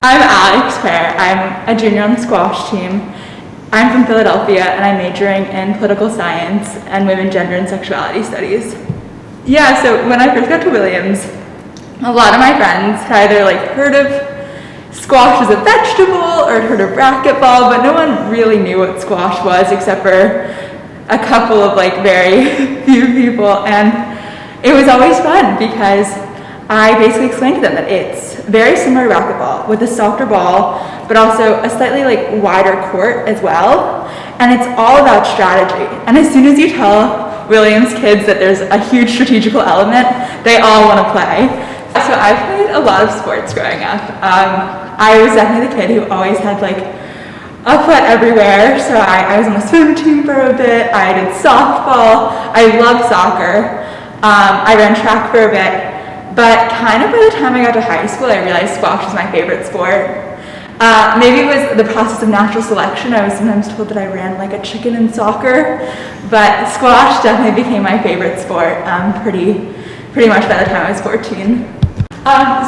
I'm Alex Pear. I'm a junior on the squash team. I'm from Philadelphia and I'm majoring in political science and women, gender, and sexuality studies. Yeah, so when I first got to Williams, a lot of my friends had either heard of squash as a vegetable or had heard of racquetball, but no one really knew what squash was except for a couple of very few people, and it was always fun because I basically explained to them that it's very similar to racquetball with a softer ball, but also a slightly wider court as well. And it's all about strategy. And as soon as you tell Williams kids that there's a huge strategical element, they all want to play. So I played a lot of sports growing up. I was definitely the kid who always had a foot everywhere. So I was on the swim team for a bit. I did softball. I loved soccer. I ran track for a bit. But kind of by the time I got to high school, I realized squash was my favorite sport. Maybe it was the process of natural selection. I was sometimes told that I ran like a chicken in soccer, but squash definitely became my favorite sport pretty much by the time I was 14.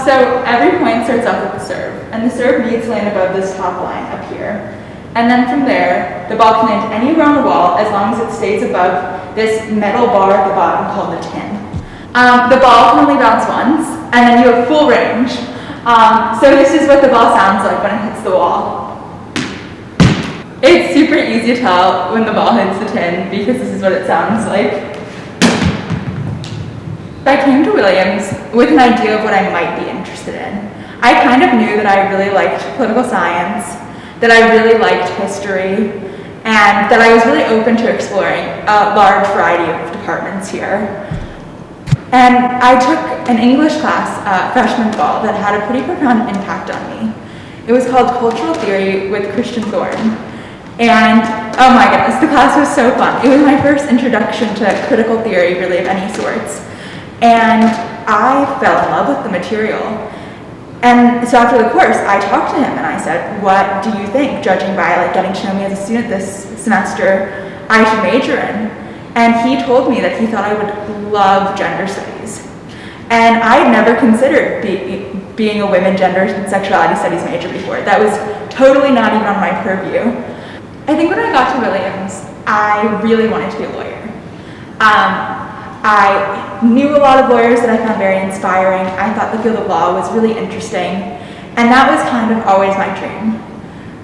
So every point starts off with the serve, and the serve needs to land above this top line up here. And then from there, the ball can land anywhere on the wall as long as it stays above this metal bar at the bottom called the tin. The ball can only bounce once, and then you have full range. So this is what the ball sounds like when it hits the wall. It's super easy to tell when the ball hits the tin because this is what it sounds like. I came to Williams with an idea of what I might be interested in. I kind of knew that I really liked political science, that I really liked history, and that I was really open to exploring a large variety of departments here. And I took an English class freshman fall that had a pretty profound impact on me. It was called Cultural Theory with Christian Thorne. And oh my goodness, the class was so fun. It was my first introduction to critical theory, really, of any sorts. And I fell in love with the material. And so after the course, I talked to him and I said, what do you think, judging by getting to know me as a student this semester, I should major in? And he told me that he thought I would love gender studies. And I had never considered being a women, gender, and sexuality studies major before. That was totally not even on my purview. I think when I got to Williams, I really wanted to be a lawyer. I knew a lot of lawyers that I found very inspiring. I thought the field of law was really interesting. And that was kind of always my dream.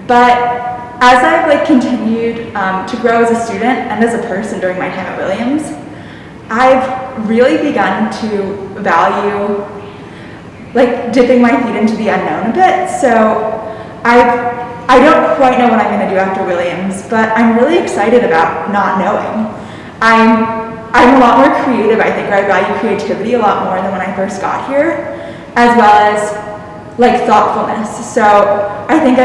But as I've continued to grow as a student and as a person during my time at Williams, I've really begun to value dipping my feet into the unknown a bit. So I don't quite know what I'm going to do after Williams, but I'm really excited about not knowing. I'm a lot more creative, I think, or I value creativity a lot more than when I first got here, as well as thoughtfulness. So I think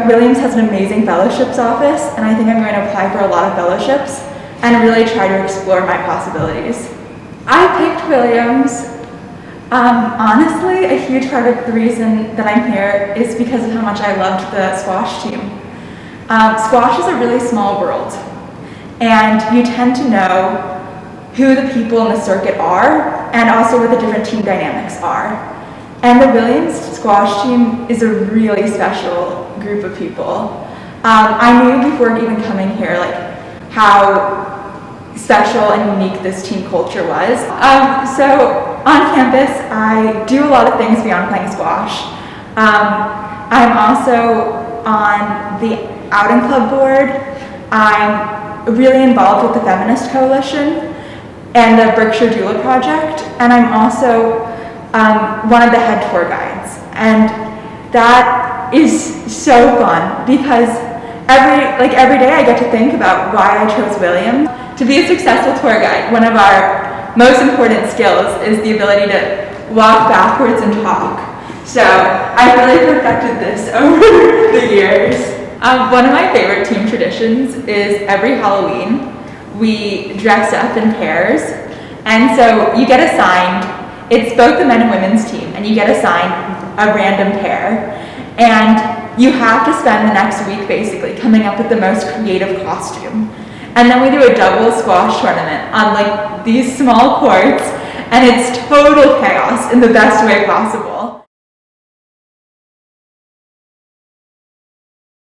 Williams has an amazing fellowships office, and I think I'm going to apply for a lot of fellowships and really try to explore my possibilities. I picked Williams. Honestly, a huge part of the reason that I'm here is because of how much I loved the squash team. Squash is a really small world, and you tend to know who the people in the circuit are, and also what the different team dynamics are. And the Williams squash team is a really special group of people. I knew before even coming here how special and unique this team culture was. So on campus, I do a lot of things beyond playing squash. I'm also on the outing club board. I'm really involved with the Feminist Coalition and the Berkshire Doula Project, and I'm also one of the head tour guides. And that is so fun because every day I get to think about why I chose Williams. To be a successful tour guide, one of our most important skills is the ability to walk backwards and talk. So I've really perfected this over the years. One of my favorite team traditions is every Halloween we dress up in pairs, and so you get assigned, it's both the men and women's team, and you get assigned a random pair, and you have to spend the next week basically coming up with the most creative costume. And then we do a double squash tournament on these small courts, and it's total chaos in the best way possible.